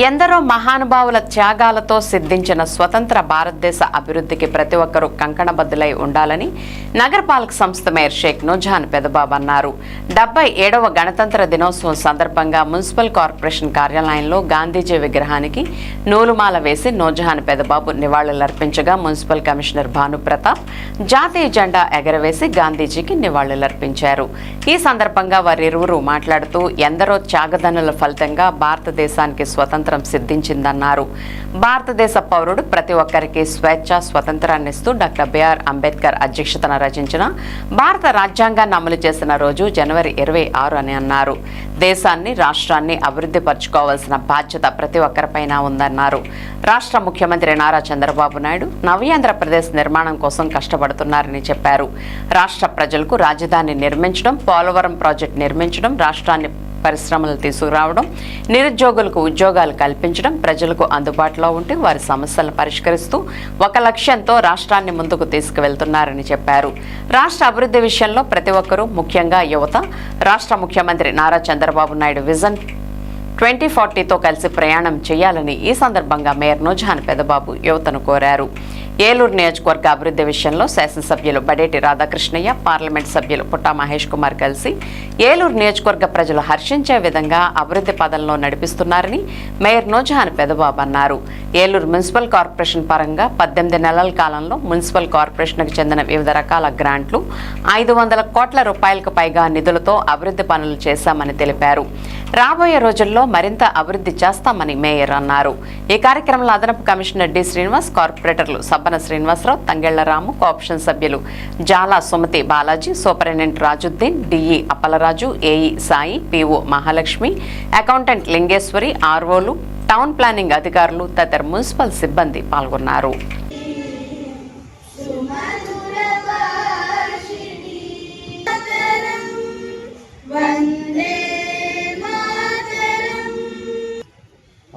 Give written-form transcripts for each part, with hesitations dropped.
ఎందరో మహానుభావుల త్యాగాలతో సిద్ధించిన స్వతంత్ర భారతదేశ అభివృద్ధికి ప్రతి ఒక్కరూ కంకణబద్దులై ఉండాలని నగరపాలక సంస్థ మేయర్ షేక్ నూర్జహాన్ పెదబాబు అన్నారు. 77వ గణతంత్ర దినోత్సవం సందర్భంగా మున్సిపల్ కార్పొరేషన్ కార్యాలయంలో గాంధీజీ విగ్రహానికి నూలుమాల వేసి నూర్జహాన్ పెదబాబు నివాళులర్పించగా మున్సిపల్ కమిషనర్ భానుప్రతాప్ జాతీయ జెండా ఎగరవేసి గాంధీజీకి నివాళులర్పించారు. ఈ సందర్భంగా వారిరువురు మాట్లాడుతూ ఎందరో త్యాగదనుల ఫలితంగా భారతదేశానికి స్వతంత్రం సిద్ధించిందన్నారు. భారతదేశ పౌరుడు ప్రతి ఒక్కరికి స్వేచ్ఛ స్వతంత్రాన్నిస్తూ డాక్టర్ బిఆర్ అంబేద్కర్ అధ్యక్షతన రచించిన భారత రాజ్యాంగాన్ని అమలు చేసిన రోజు జనవరి 26 అని అన్నారు. దేశాన్ని రాష్ట్రాన్ని అభివృద్ధి పరచుకోవాల్సిన బాధ్యత ప్రతి ఒక్కరిపైన ఉందన్నారు. రాష్ట్ర ముఖ్యమంత్రి నారా చంద్రబాబు నాయుడు నవ్యాంధ్రప్రదేశ్ నిర్మాణం కోసం కష్టపడుతున్నారని చెప్పారు. రాష్ట్ర ప్రజలకు రాజధాని నిర్మించడం, పోలవరం ప్రాజెక్టు నిర్మించడం, రాష్ట్రాన్ని పరిశ్రమలు తీసుకురావడం, నిరుద్యోగులకు ఉద్యోగాలు కల్పించడం, ప్రజలకు అందుబాటులో ఉంటే వారి సమస్యలను పరిష్కరిస్తూ ఒక లక్ష్యంతో రాష్ట్రాన్ని ముందుకు తీసుకువెళ్తున్నారని చెప్పారు. రాష్ట్ర అభివృద్ధి విషయంలో ప్రతి ఒక్కరూ, ముఖ్యంగా యువత, రాష్ట్ర ముఖ్యమంత్రి నారా చంద్రబాబు నాయుడు విజన్ 2040తో కలిసి ప్రయాణం చేయాలని ఈ సందర్భంగా మేయర్ నూర్జహాన్ పెదబాబు యువతను కోరారు. ఏలూరు నియోజకవర్గ అభివృద్ధి విషయంలో శాసనసభ్యులు బడేటి రాధాకృష్ణయ్య, పార్లమెంట్ సభ్యులు పుట్టా మహేష్ కుమార్ కలిసి ఏలూరు నియోజకవర్గ ప్రజలు హర్షించే విధంగా అభివృద్ధి పదంలో నడిపిస్తున్నారని మేయర్ నూర్జహాన్ పెదబాబు అన్నారు. ఏలూరు మున్సిపల్ కార్పొరేషన్ పరంగా 18 నెలల కాలంలో మున్సిపల్ కార్పొరేషన్కు చెందిన వివిధ రకాల గ్రాంట్లు 500 కోట్ల రూపాయలకు పైగా నిధులతో అభివృద్ధి పనులు చేశామని తెలిపారు. రాబోయే రోజుల్లో మరింత అభివృద్ధి చేస్తామని మేయర్ అన్నారు. ఈ కార్యక్రమంలో అదనపు కమిషనర్ డి శ్రీనివాస్, కార్పొరేటర్లు సబ్బన శ్రీనివాసరావు, తంగెళ్లరాము, కోఆప్షన్ సభ్యులు Jala Sumathi Balaji, superintendent Rajuddin, DE Appalaraju, AE Sai, PO Mahalakshmi, accountant Lingeshwari, ఆర్ఓలు, టౌన్ ప్లానింగ్ అధికారులు తదితర మున్సిపల్ సిబ్బంది పాల్గొన్నారు.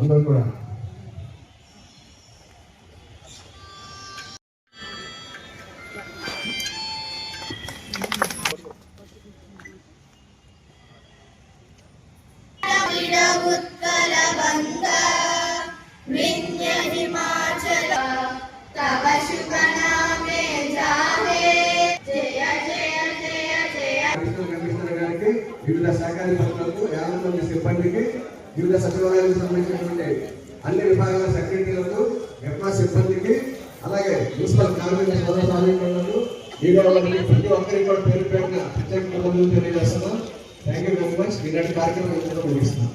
అందరూ కూడా వివిధ శాఖల పనులకు 50 మంది సిబ్బందికి, వివిధ సచివాలయాలకు సంబంధించినటువంటి అన్ని విభాగాల సెక్రటరీలకు, ఎఫ్ఆర్ సిబ్బందికి, అలాగే మున్సిపల్ కార్మిక సోదర సోదరీమణులకు, ప్రతి ఒక్కరికి కూడా పేరు పేరున ప్రత్యేక తెలియజేస్తున్నాం. Thank you very much. ఈనాటి కార్యక్రమం ఇందులో ముగిస్తున్నాం.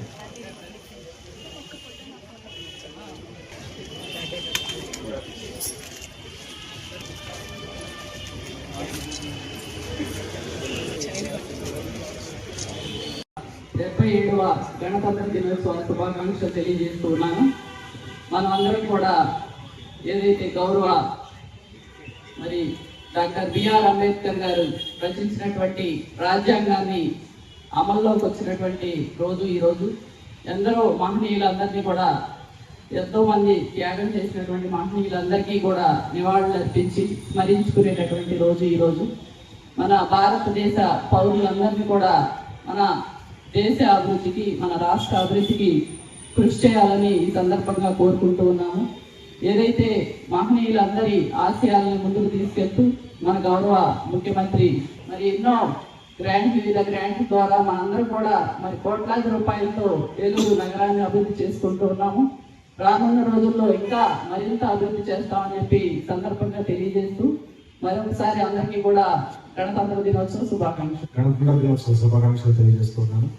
గణతంత్ర దినోత్సవ శుభాకాంక్షలు తెలియజేస్తూ ఉన్నాను. మనం అందరం కూడా ఏదైతే గౌరవ డాక్టర్ బిఆర్ అంబేద్కర్ గారు రచించినటువంటి రాజ్యాంగాన్ని అమల్లోకి వచ్చినటువంటి రోజు ఈరోజు. ఎందరో మహనీయులందరినీ కూడా, ఎంతోమంది త్యాగం చేసినటువంటి మహనీయులందరికీ కూడా నివాళులు అర్పించి స్మరించుకునేటటువంటి రోజు ఈరోజు. మన భారతదేశ పౌరులందరినీ కూడా మన దేశ అభివృద్ధికి, మన రాష్ట్ర అభివృద్ధికి కృషి చేయాలని ఈ సందర్భంగా కోరుకుంటూ ఉన్నాము. ఏదైతే మహనీయులందరి ఆశయాలను ముందుకు తీసుకెళ్తూ మన గౌరవ ముఖ్యమంత్రి ఎన్నో వివిధ గ్రాంట్ల ద్వారా మనందరం కూడా కోట్లాది రూపాయలతో ఏలూరు నగరాన్ని అభివృద్ధి చేసుకుంటూ ఉన్నాము. రానున్న రోజుల్లో ఇంకా మరింత అభివృద్ధి చేస్తామని చెప్పి సందర్భంగా తెలియజేస్తూ మరొకసారి అందరికీ కూడా గణతంత్ర దినోత్సవ శుభాకాంక్షలు తెలియజేస్తున్నాను.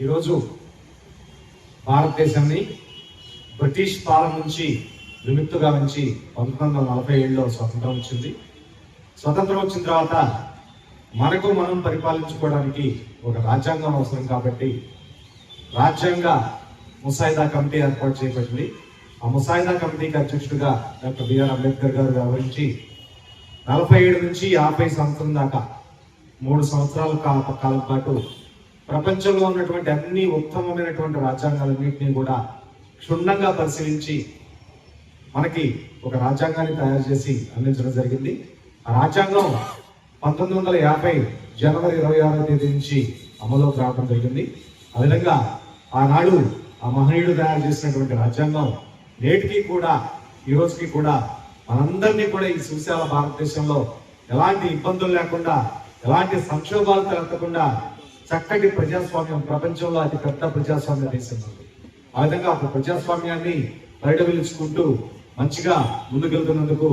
ఈరోజు భారతదేశాన్ని బ్రిటిష్ పాలన నుంచి విముక్తిగా నుంచి 1947లో స్వతంత్రం వచ్చింది. స్వతంత్రం వచ్చిన తర్వాత మనకు మనం పరిపాలించుకోవడానికి ఒక రాజ్యాంగం అవసరం కాబట్టి రాజ్యాంగ ముసాయిదా కమిటీ ఏర్పాటు చేయబడింది. ఆ ముసాయిదా కమిటీకి అధ్యక్షుడిగా డాక్టర్ బిఆర్ అంబేద్కర్ గారు వ్యవహరించి 47 నుంచి 50 సంవత్సరం దాకా 3 సంవత్సరాల కాలం పాటు ప్రపంచంలో ఉన్నటువంటి అన్ని ఉత్తమమైనటువంటి రాజ్యాంగాలన్నింటినీ కూడా క్షుణ్ణంగా పరిశీలించి మనకి ఒక రాజ్యాంగాన్ని తయారు చేసి అందించడం జరిగింది. ఆ రాజ్యాంగం 1950 జనవరి 26వ తేదీ నుంచి అమలులోకి రావడం జరిగింది. ఆ విధంగా ఆనాడు ఆ మహనీయుడు తయారు చేసినటువంటి రాజ్యాంగం నేటికి కూడా ఈ రోజుకి కూడా మనందరినీ కూడా ఈ సువిశాల భారతదేశంలో ఎలాంటి ఇబ్బందులు లేకుండా ఎలాంటి సంక్షోభాలు తలెత్తకుండా చక్కటి ప్రజాస్వామ్యం, ప్రపంచంలో అతి పెద్ద ప్రజాస్వామ్య దేశం. ఆ విధంగా ఒక ప్రజాస్వామ్యాన్ని బయట వెలుచుకుంటూ మంచిగా ముందుకెళ్తున్నందుకు